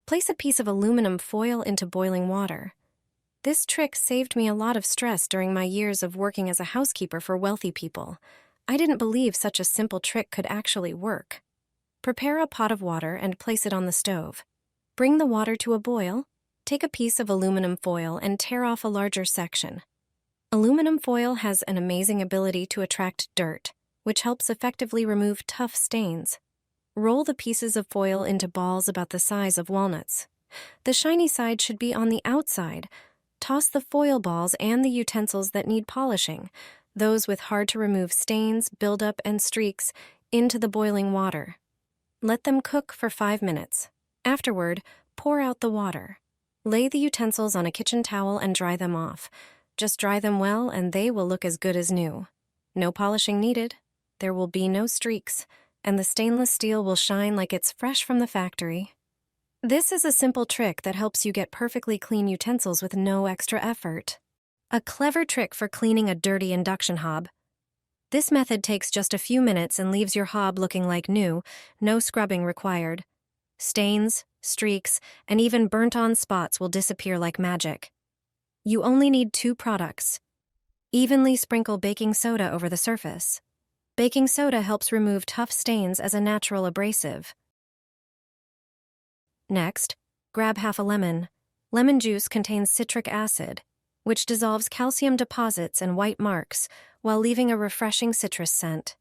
Place a piece of aluminum foil into boiling water. This trick saved me a lot of stress during my years of working as a housekeeper for wealthy people. I didn't believe such a simple trick could actually work. Prepare a pot of water and place it on the stove. Bring the water to a boil. Take a piece of aluminum foil and tear off a larger section. Aluminum foil has an amazing ability to attract dirt, which helps effectively remove tough stains. Roll the pieces of foil into balls about the size of walnuts. The shiny side should be on the outside. Toss the foil balls and the utensils that need polishing, those with hard-to-remove stains, buildup, and streaks, into the boiling water. Let them cook for 5 minutes. Afterward, pour out the water. Lay the utensils on a kitchen towel and dry them off. Just dry them well and they will look as good as new. No polishing needed. There will be no streaks, and the stainless steel will shine like it's fresh from the factory. This is a simple trick that helps you get perfectly clean utensils with no extra effort. A clever trick for cleaning a dirty induction hob. This method takes just a few minutes and leaves your hob looking like new, no scrubbing required. Stains, streaks, and even burnt-on spots will disappear like magic. You only need 2 products. Evenly sprinkle baking soda over the surface. Baking soda helps remove tough stains as a natural abrasive. Next, grab half a lemon. Lemon juice contains citric acid, which dissolves calcium deposits and white marks while leaving a refreshing citrus scent.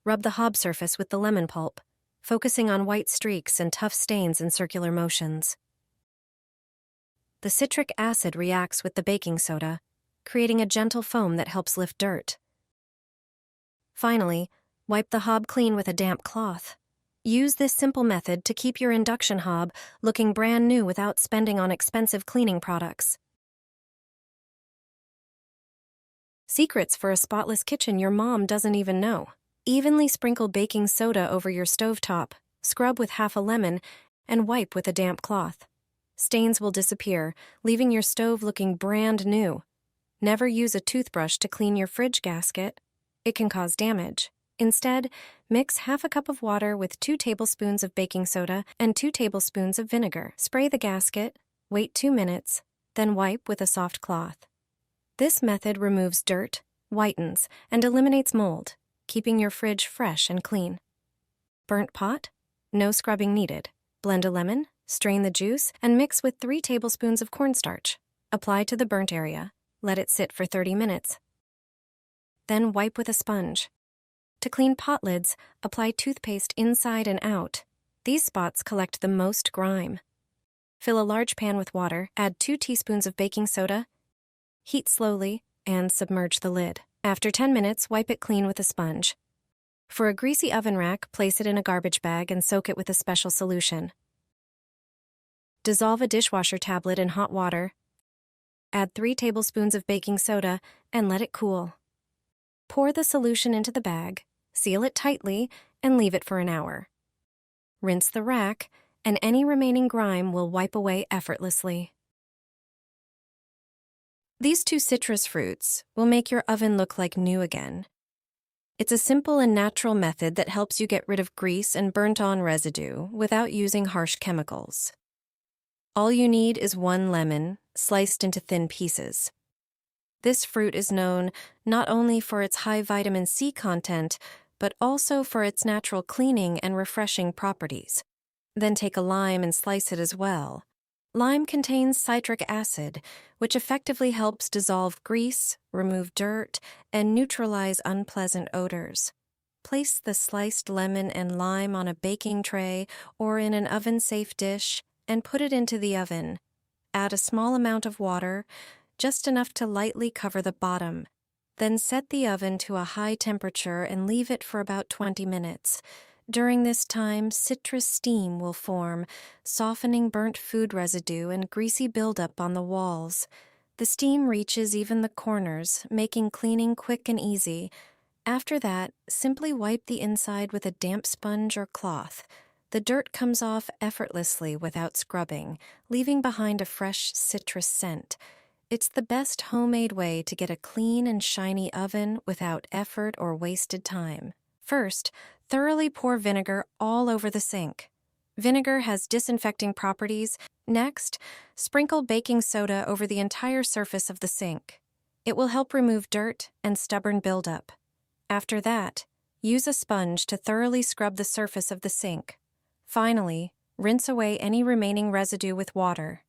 Rub the hob surface with the lemon pulp, focusing on white streaks and tough stains in circular motions. The citric acid reacts with the baking soda, creating a gentle foam that helps lift dirt. Finally, wipe the hob clean with a damp cloth. Use this simple method to keep your induction hob looking brand new without spending on expensive cleaning products. Secrets for a spotless kitchen your mom doesn't even know. Evenly sprinkle baking soda over your stovetop, scrub with half a lemon, and wipe with a damp cloth. Stains will disappear, leaving your stove looking brand new. Never use a toothbrush to clean your fridge gasket. It can cause damage. Instead, mix half a cup of water with 2 tablespoons of baking soda and 2 tablespoons of vinegar. Spray the gasket, wait 2 minutes, then wipe with a soft cloth. This method removes dirt, whitens, and eliminates mold, keeping your fridge fresh and clean. Burnt pot? No scrubbing needed. Blend a lemon, strain the juice, and mix with 3 tablespoons of cornstarch. Apply to the burnt area. Let it sit for 30 minutes. Then wipe with a sponge. To clean pot lids, apply toothpaste inside and out. These spots collect the most grime. Fill a large pan with water, add 2 teaspoons of baking soda, heat slowly, and submerge the lid. After 10 minutes, wipe it clean with a sponge. For a greasy oven rack, place it in a garbage bag and soak it with a special solution. Dissolve a dishwasher tablet in hot water, add 3 tablespoons of baking soda, and let it cool. Pour the solution into the bag, seal it tightly, and leave it for an hour. Rinse the rack, and any remaining grime will wipe away effortlessly. These 2 citrus fruits will make your oven look like new again. It's a simple and natural method that helps you get rid of grease and burnt-on residue without using harsh chemicals. All you need is 1 lemon, sliced into thin pieces. This fruit is known not only for its high vitamin C content, but also for its natural cleaning and refreshing properties. Then take a lime and slice it as well. Lime contains citric acid, which effectively helps dissolve grease, remove dirt, and neutralize unpleasant odors. Place the sliced lemon and lime on a baking tray or in an oven-safe dish and put it into the oven. Add a small amount of water, just enough to lightly cover the bottom. Then set the oven to a high temperature and leave it for about 20 minutes. During this time, citrus steam will form, softening burnt food residue and greasy buildup on the walls. The steam reaches even the corners, making cleaning quick and easy. After that, simply wipe the inside with a damp sponge or cloth. The dirt comes off effortlessly without scrubbing, leaving behind a fresh citrus scent. It's the best homemade way to get a clean and shiny oven without effort or wasted time. First, thoroughly pour vinegar all over the sink. Vinegar has disinfecting properties. Next, sprinkle baking soda over the entire surface of the sink. It will help remove dirt and stubborn buildup. After that, use a sponge to thoroughly scrub the surface of the sink. Finally, rinse away any remaining residue with water.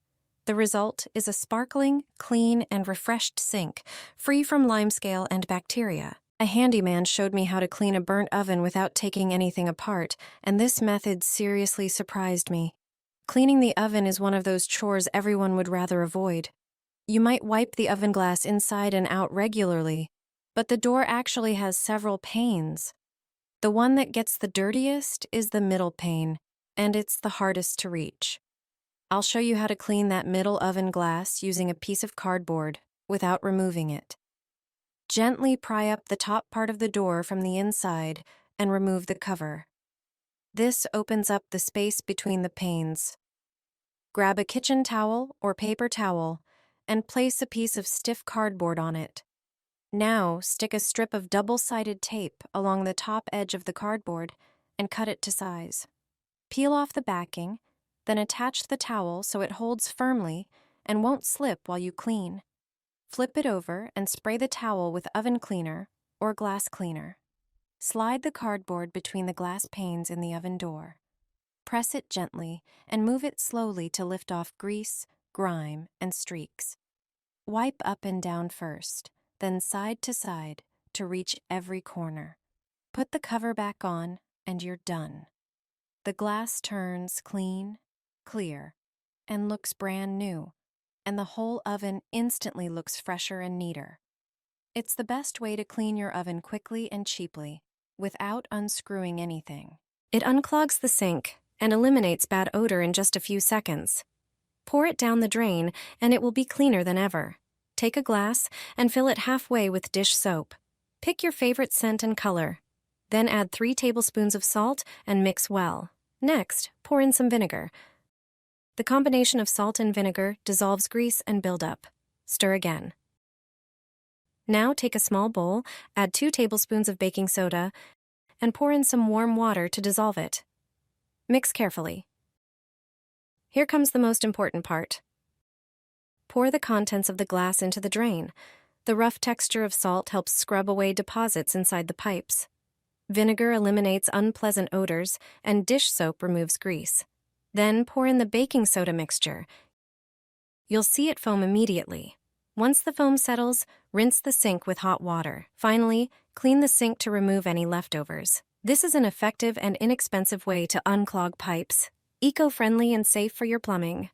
The result is a sparkling, clean, and refreshed sink, free from limescale and bacteria. A handyman showed me how to clean a burnt oven without taking anything apart, and this method seriously surprised me. Cleaning the oven is one of those chores everyone would rather avoid. You might wipe the oven glass inside and out regularly, but the door actually has several panes. The one that gets the dirtiest is the middle pane, and it's the hardest to reach. I'll show you how to clean that middle oven glass using a piece of cardboard without removing it. Gently pry up the top part of the door from the inside and remove the cover. This opens up the space between the panes. Grab a kitchen towel or paper towel and place a piece of stiff cardboard on it. Now stick a strip of double-sided tape along the top edge of the cardboard and cut it to size. Peel off the backing, then attach the towel so it holds firmly and won't slip while you clean. Flip it over and spray the towel with oven cleaner or glass cleaner. Slide the cardboard between the glass panes in the oven door. Press it gently and move it slowly to lift off grease, grime, and streaks. Wipe up and down first, then side to side to reach every corner. Put the cover back on and you're done. The glass turns clean, clear, and looks brand new, and the whole oven instantly looks fresher and neater. It's the best way to clean your oven quickly and cheaply, without unscrewing anything. It unclogs the sink and eliminates bad odor in just a few seconds. Pour it down the drain, and it will be cleaner than ever. Take a glass and fill it halfway with dish soap. Pick your favorite scent and color. Then add 3 tablespoons of salt and mix well. Next, pour in some vinegar. The combination of salt and vinegar dissolves grease and buildup. Stir again. Now take a small bowl, add 2 tablespoons of baking soda, and pour in some warm water to dissolve it. Mix carefully. Here comes the most important part. Pour the contents of the glass into the drain. The rough texture of salt helps scrub away deposits inside the pipes. Vinegar eliminates unpleasant odors, and dish soap removes grease. Then pour in the baking soda mixture. You'll see it foam immediately. Once the foam settles, rinse the sink with hot water. Finally, clean the sink to remove any leftovers. This is an effective and inexpensive way to unclog pipes. Eco-friendly and safe for your plumbing.